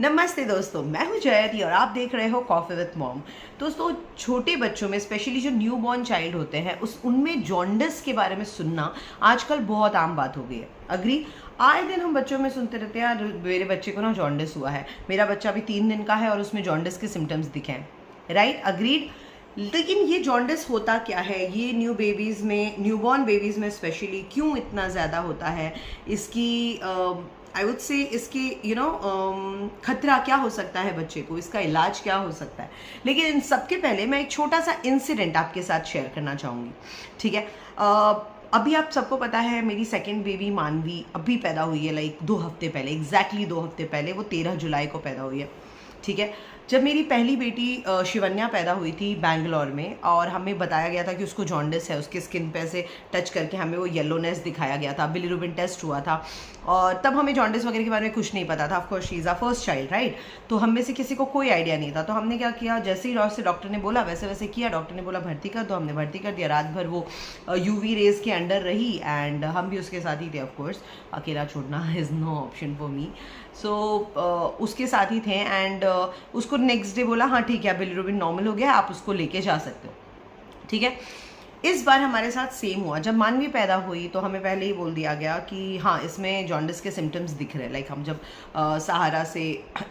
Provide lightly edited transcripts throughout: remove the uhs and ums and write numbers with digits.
नमस्ते दोस्तों, मैं हूं जयति और आप देख रहे हो कॉफी विद मॉम। दोस्तों, छोटे बच्चों में स्पेशली जो न्यू बॉर्न चाइल्ड होते हैं उनमें जॉन्डिस के बारे में सुनना आजकल बहुत आम बात हो गई है। अग्री। आए दिन हम बच्चों में सुनते रहते हैं, यार मेरे बच्चे को ना जॉन्डिस हुआ है, मेरा बच्चा अभी 3 दिन का है और उसमें जॉन्डिस के सिम्टम्स दिखे हैं। Right, agreed. लेकिन ये जॉन्डिस होता क्या है, ये न्यू बॉर्न बेबीज़ में स्पेशली क्यों इतना ज़्यादा होता है, इसकी आई वुड से इसकी खतरा क्या हो सकता है बच्चे को, इसका इलाज क्या हो सकता है। लेकिन इन सबके पहले मैं एक छोटा सा इंसिडेंट आपके साथ शेयर करना चाहूँगी। ठीक है, अभी आप सबको पता है मेरी सेकंड बेबी मानवी अभी पैदा हुई है, लाइक 2 हफ्ते पहले, एग्जैक्टली 2 हफ्ते पहले, वो 13 जुलाई को पैदा हुई है। ठीक है, जब मेरी पहली बेटी शिवन्या पैदा हुई थी बैंगलोर में, और हमें बताया गया था कि उसको जॉन्डिस है, उसके स्किन पे ऐसे टच करके हमें वो येलोनेस दिखाया गया था, बिलीरुबिन टेस्ट हुआ था, और तब हमें जॉन्डिस वगैरह के बारे में कुछ नहीं पता था। Of course she is a first child, right. तो हम में से किसी को कोई आइडिया नहीं था। तो हमने क्या किया, जैसे ही डॉक्टर ने बोला वैसे वैसे किया। डॉक्टर ने बोला भर्ती कर दो, हमने भर्ती कर दिया। रात भर वो यूवी रेज के अंडर रही एंड हम भी उसके साथ ही थे। ऑफ कोर्स अकेला छोड़ना is no option for me. So उसके साथ ही थे एंड उसको नेक्स्ट डे बोला हाँ ठीक है, बिलीरुबिन नॉर्मल हो गया, आप उसको लेके जा सकते हो। ठीक है, इस बार हमारे साथ सेम हुआ। जब मानवी पैदा हुई तो हमें पहले ही बोल दिया गया कि हाँ इसमें जॉन्डिस के सिम्टम्स दिख रहे हैं। लाइक हम जब सहारा से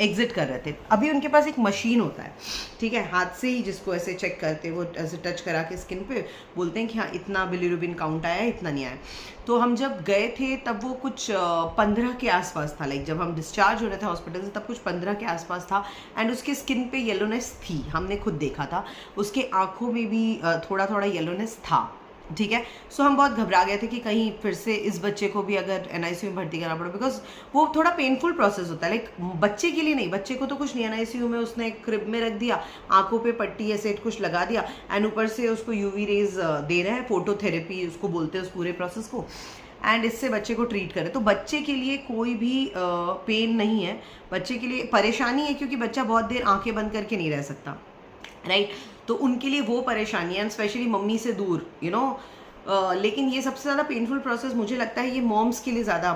एग्जिट कर रहे थे, अभी उनके पास एक मशीन होता है, ठीक है, हाथ से ही जिसको ऐसे चेक करते, वो ऐसे टच करा के स्किन पे बोलते हैं कि हाँ इतना बिलीरुबिन काउंट आया, इतना नहीं आया। तो हम जब गए थे तब वो कुछ 15 के आसपास था। लाइक जब हम डिस्चार्ज हो रहे थे हॉस्पिटल से तब कुछ 15 के आसपास था एंड उसके स्किन पे येलोनेस थी, हमने खुद देखा था। उसके आंखों में भी थोड़ा थोड़ा येलोनेस था। ठीक है, सो हम बहुत घबरा गए थे कि कहीं फिर से इस बच्चे को भी अगर एनआईसीयू में भर्ती करना पड़े, बिकॉज वो थोड़ा पेनफुल प्रोसेस होता है। लाइक बच्चे के लिए नहीं, बच्चे को तो कुछ नहीं, एनआईसीयू में उसने क्रिब में रख दिया, आंखों पे पट्टी ऐसे कुछ लगा दिया एंड ऊपर से उसको यूवी रेज दे रहे हैं, फोटोथेरेपी उसको बोलते हैं उस पूरे प्रोसेस को, एंड इससे बच्चे को ट्रीट करें। तो बच्चे के लिए कोई भी पेन नहीं है, बच्चे के लिए परेशानी है क्योंकि बच्चा बहुत देर आंखें बंद करके नहीं रह सकता, राइट। तो उनके लिए वो परेशानी है, स्पेशली मम्मी से दूर, लेकिन ये सबसे ज़्यादा पेनफुल प्रोसेस मुझे लगता है ये मॉम्स के लिए ज़्यादा,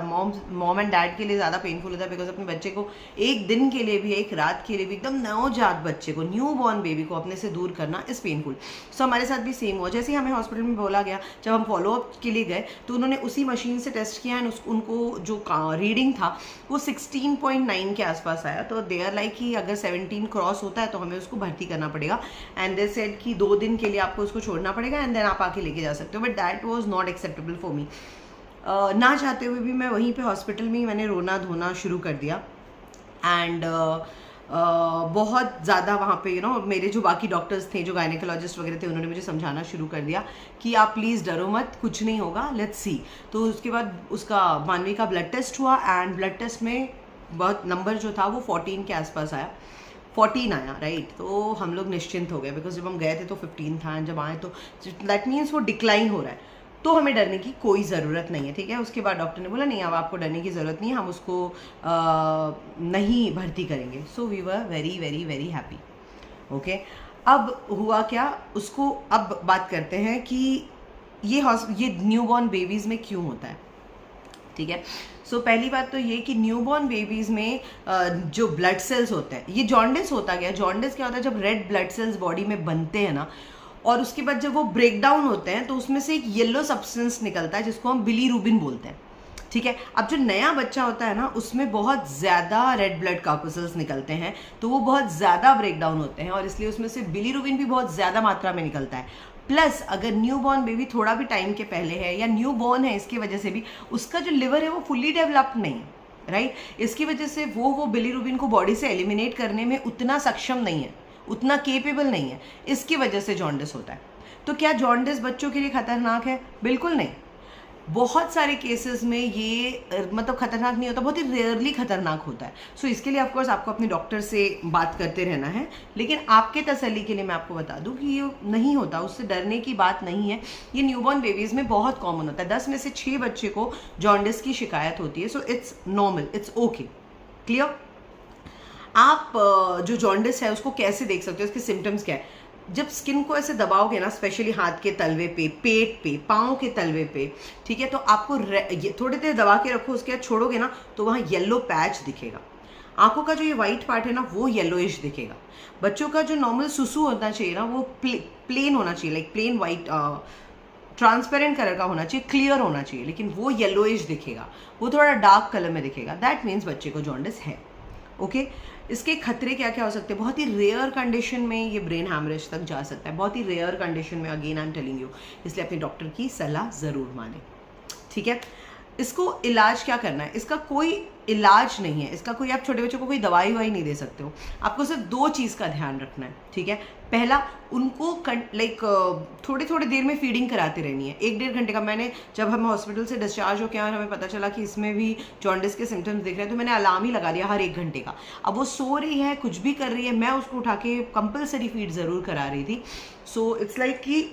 मॉम एंड डैड के लिए ज़्यादा पेनफुल होता है, बिकॉज अपने बच्चे को एक दिन के लिए भी, एक रात के लिए भी, एकदम नवजात बच्चे को, न्यू बॉर्न बेबी को अपने से दूर करना इज़ पेनफुल। सो हमारे साथ भी सेम हुआ। जैसे ही हमें हॉस्पिटल में बोला गया, जब हम फॉलोअप के लिए गए तो उन्होंने उसी मशीन से टेस्ट किया एंड उनको जो रीडिंग था वो 16.9 के आसपास आया। तो दे आर लाइक कि अगर 17 क्रॉस होता है तो हमें उसको भर्ती करना पड़ेगा एंड दे सेड कि 2 दिन के लिए आपको उसको छोड़ना पड़ेगा एंड देन आप आके लेके जा सकते हो। But that was not acceptable for me. ना चाहते हुए भी मैं वहीं पे हॉस्पिटल में ही मैंने रोना धोना शुरू कर दिया एंड बहुत ज़्यादा वहाँ पे मेरे जो बाकी डॉक्टर्स थे, जो गायनेकोलॉजिस्ट वगैरह थे, उन्होंने मुझे समझाना शुरू कर दिया कि आप प्लीज़ डरो मत, कुछ नहीं होगा, लेट्स सी। तो उसके बाद उसका मानवी का ब्लड टेस्ट हुआ एंड ब्लड टेस्ट में बहुत नंबर जो था वो 14 के आसपास आया, 14 आया, राइट। तो हम लोग निश्चिंत हो गए, बिकॉज जब हम गए थे तो 15 था एंड जब आए तो दैट मीन्स वो डिक्लाइन हो रहा है, तो हमें डरने की कोई ज़रूरत नहीं है। ठीक है, उसके बाद डॉक्टर ने बोला नहीं अब आपको डरने की ज़रूरत नहीं है, हम उसको नहीं भर्ती करेंगे। So we were very very very happy. Okay, अब हुआ क्या, उसको अब बात करते हैं कि ये न्यू बॉर्न बेबीज़ में क्यों होता है। ठीक है, सो पहली बात तो ये कि न्यूबॉर्न बेबीज़ में जो ब्लड सेल्स होते हैं, ये जॉन्डिस होता गया। जॉन्डिस क्या होता है, जब रेड ब्लड सेल्स बॉडी में बनते हैं ना, और उसके बाद जब वो ब्रेक डाउन होते हैं तो उसमें से एक येलो सब्सटेंस निकलता है जिसको हम बिलीरुबिन बोलते हैं। ठीक है, अब जो नया बच्चा होता है ना, उसमें बहुत ज़्यादा रेड ब्लड कार्पस्कल्स निकलते हैं, तो वो बहुत ज़्यादा ब्रेक डाउन होते हैं और इसलिए उसमें से बिलीरुबिन भी बहुत ज़्यादा मात्रा में निकलता है। प्लस अगर न्यू बॉर्न बेबी थोड़ा भी टाइम के पहले है या न्यू बॉर्न है, इसकी वजह से भी उसका जो लिवर है वो फुल्ली डेवलप्ड नहीं है, राइट। इसकी वजह से वो बिलीरुबिन को बॉडी से एलिमिनेट करने में उतना सक्षम नहीं है, उतना केपेबल नहीं है, इसकी वजह से जॉन्डिस होता है। तो क्या जॉन्डिस बच्चों के लिए खतरनाक है? बिल्कुल नहीं। बहुत सारे केसेस में ये मतलब खतरनाक नहीं होता, बहुत ही रेयरली खतरनाक होता है। सो इसके लिए ऑफकोर्स आपको अपने डॉक्टर से बात करते रहना है, लेकिन आपके तसल्ली के लिए मैं आपको बता दूं कि ये नहीं होता, उससे डरने की बात नहीं है। ये न्यूबॉर्न बेबीज़ में बहुत कॉमन होता है, 10 में से 6 बच्चे को जॉन्डिस की शिकायत होती है। So it's normal, it's okay, clear. आप जो जॉन्डिस है उसको कैसे देख सकते हो, उसके सिम्टम्स क्या है। जब स्किन को ऐसे दबाओगे ना, स्पेशली हाथ के तलवे पे, पेट पे, पाँव के तलवे पे, ठीक है, तो आपको थोड़ी देर दबा के रखो, उसके बाद छोड़ोगे ना तो वहाँ येलो पैच दिखेगा। आंखों का जो ये व्हाइट पार्ट है ना वो येलोइश दिखेगा। बच्चों का जो नॉर्मल सुसु होना चाहिए ना वो प्लेन होना चाहिए, like plain white transparent colour का होना चाहिए, क्लियर होना चाहिए, लेकिन वो येलोइश दिखेगा, वो थोड़ा डार्क कलर में दिखेगा। दैट मीन्स बच्चे को जॉन्डिस है। ओके इसके खतरे क्या क्या हो सकते हैं? बहुत ही रेयर कंडीशन में ये ब्रेन हैमरेज तक जा सकता है, बहुत ही रेयर कंडीशन में, again I am telling you, इसलिए अपने डॉक्टर की सलाह ज़रूर माने। ठीक है, इसको इलाज क्या करना है? इसका कोई इलाज नहीं है, इसका कोई, आप छोटे बच्चों को कोई दवाई ववाई नहीं दे सकते हो। आपको सिर्फ 2 चीज़ का ध्यान रखना है। ठीक है, पहला, उनको लाइक थोड़ी थोड़ी देर में फीडिंग कराती रहनी है, 1-1.5 घंटे का। मैंने जब हम हॉस्पिटल से डिस्चार्ज होकर आए और हमें पता चला कि इसमें भी जॉन्डिस के सिम्टम्स दिख रहे हैं, तो मैंने अलार्म ही लगा दिया हर 1 घंटे का। अब वो सो रही है, कुछ भी कर रही है, मैं उसको उठा के कंपल्सरी फीड ज़रूर करा रही थी। सो इट्स लाइक कि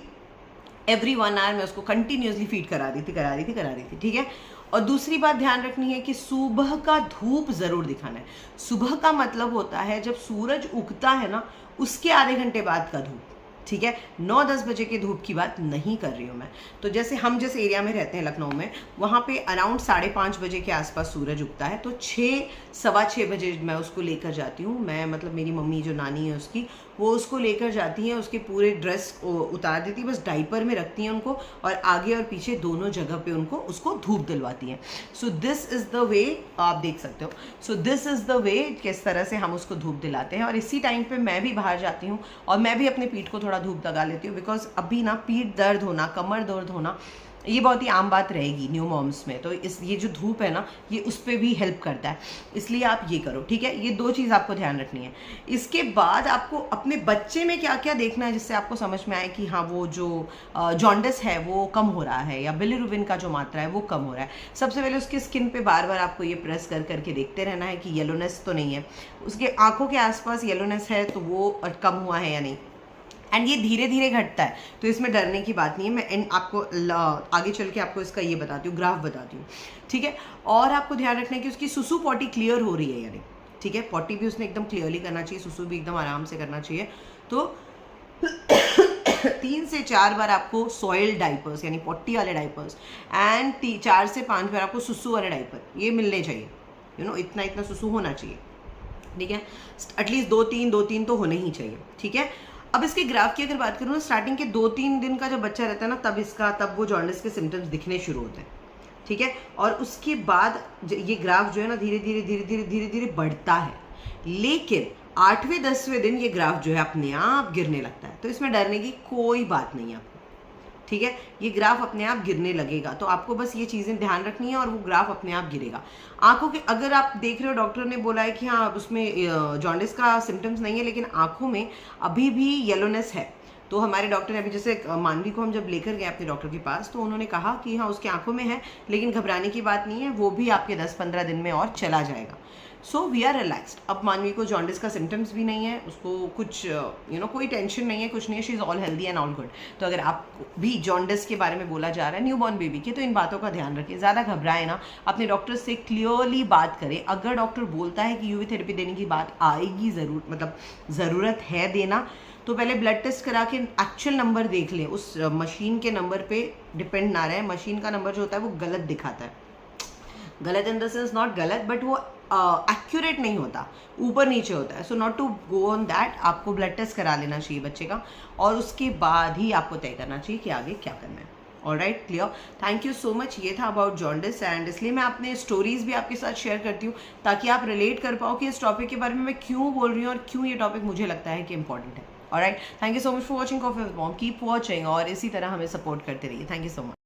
एवरी 1 आवर मैं उसको कंटिन्यूसली फीड करा रही थी। ठीक है, और दूसरी बात ध्यान रखनी है कि सुबह का धूप ज़रूर दिखाना है। सुबह का मतलब होता है जब सूरज उगता है ना, उसके आधे घंटे बाद का धूप। ठीक है, 9-10 बजे की धूप की बात नहीं कर रही हूँ मैं। तो जैसे हम जिस एरिया में रहते हैं लखनऊ में, वहाँ पे अराउंड 5:30 बजे के आसपास सूरज उगता है, तो 6-6:15 बजे मैं उसको लेकर जाती हूँ। मैं मतलब मेरी मम्मी जो नानी है उसकी, वो उसको लेकर जाती हैं, उसके पूरे ड्रेस उतार देती है, बस डाइपर में रखती हैं उनको, और आगे और पीछे दोनों जगह पे उसको धूप दिलवाती हैं। So this is the way, आप देख सकते हो, so this is the way किस तरह से हम उसको धूप दिलाते हैं। और इसी टाइम पे मैं भी बाहर जाती हूँ और मैं भी अपने पीठ को थोड़ा धूप लगा लेती हूँ, बिकॉज अभी ना पीठ दर्द होना, कमर दर्द होना, ये बहुत ही आम बात रहेगी न्यू मॉम्स में। तो ये जो धूप है ना, ये उस पर भी हेल्प करता है, इसलिए आप ये करो। ठीक है, ये 2 चीज़ आपको ध्यान रखनी है। इसके बाद आपको अपने बच्चे में क्या क्या देखना है जिससे आपको समझ में आए कि हाँ वो जो जॉन्डिस है वो कम हो रहा है, या बिलिरुबिन का जो मात्रा है वो कम हो रहा है। सबसे पहले उसकी स्किन पे बार बार आपको ये प्रेस करके देखते रहना है कि येलोनेस तो नहीं है, उसके आंखों के आसपास येलोनेस है तो वो कम हुआ है या नहीं। एंड ये धीरे धीरे घटता है, तो इसमें डरने की बात नहीं है। मैं आपको आगे चल के आपको इसका ये बताती हूँ, ग्राफ बताती हूँ। ठीक है, और आपको ध्यान रखना है कि उसकी सुसु पॉटी क्लियर हो रही है या नहीं। ठीक है, पॉटी भी उसने एकदम क्लियरली करना चाहिए, सुसु भी एकदम आराम से करना चाहिए। तो 3 से 4 बार आपको सॉइल डाइपर्स यानी पॉटी वाले डाइपर्स, एंड 4 से 5 बार आपको सुसु वाले डाइपर ये मिलने चाहिए। इतना सुसु होना चाहिए। ठीक है, एटलीस्ट 2-3 तो होने ही चाहिए। ठीक है, अब इसके ग्राफ की अगर बात करूँ ना, स्टार्टिंग के 2-3 दिन का जब बच्चा रहता है ना, तब वो जॉन्डिस के सिम्टम्स दिखने शुरू होते हैं। ठीक है, और उसके बाद ये ग्राफ जो है ना धीरे धीरे बढ़ता है, लेकिन 8वें-10वें दिन ये ग्राफ जो है अपने आप गिरने लगता है। तो इसमें डरने की कोई बात नहीं है आपको। ठीक है, ये ग्राफ अपने आप गिरने लगेगा, तो आपको बस ये चीज़ें ध्यान रखनी है और वो ग्राफ अपने आप गिरेगा। आंखों के, अगर आप देख रहे हो डॉक्टर ने बोला है कि हाँ उसमें जॉन्डिस का सिम्टम्स नहीं है, लेकिन आंखों में अभी भी येलोनेस है, तो हमारे डॉक्टर ने अभी, जैसे मानवी को हम जब लेकर गए अपने डॉक्टर के पास, तो उन्होंने कहा कि हाँ उसकी आंखों में है, लेकिन घबराने की बात नहीं है, वो भी आपके 10-15 दिन में और चला जाएगा। So we are relaxed. अब मानवी को जॉन्डिस का सिम्टम्स भी नहीं है, उसको कुछ कोई टेंशन नहीं है, कुछ नहीं है, she is all healthy and all good. तो अगर आप भी जॉन्डिस के बारे में बोला जा रहा है न्यूबॉर्न बेबी के, तो इन बातों का ध्यान रखें, ज़्यादा घबराएं ना, अपने डॉक्टर से क्लियरली बात करें। अगर डॉक्टर बोलता है कि यूवी थेरेपी देने की बात आएगी, ज़रूरत है देना, तो पहले ब्लड टेस्ट करा के एक्चुअल नंबर देख लें। उस मशीन के नंबर पे डिपेंड ना रहे। मशीन का नंबर जो होता है वो गलत दिखाता है, गलत इन द सेंस नॉट गलत, बट वो एक्यूरेट नहीं होता, ऊपर नीचे होता है। So not to go on that, आपको ब्लड टेस्ट करा लेना चाहिए बच्चे का, और उसके बाद ही आपको तय करना चाहिए कि आगे क्या करना है। Alright, clear. Thank you so much. ये था अबाउट जॉन्डिस, एंड इसलिए मैं अपने स्टोरीज भी आपके साथ शेयर करती हूँ ताकि आप रिलेट कर पाओ कि इस टॉपिक के बारे में मैं क्यों बोल रही हूँ और क्यों ये टॉपिक मुझे लगता है कि इंपॉर्टेंट है। Alright, thank you so much for watching coffee with mom. Keep watching और इसी तरह हमें सपोर्ट करते रहिए। Thank you so much.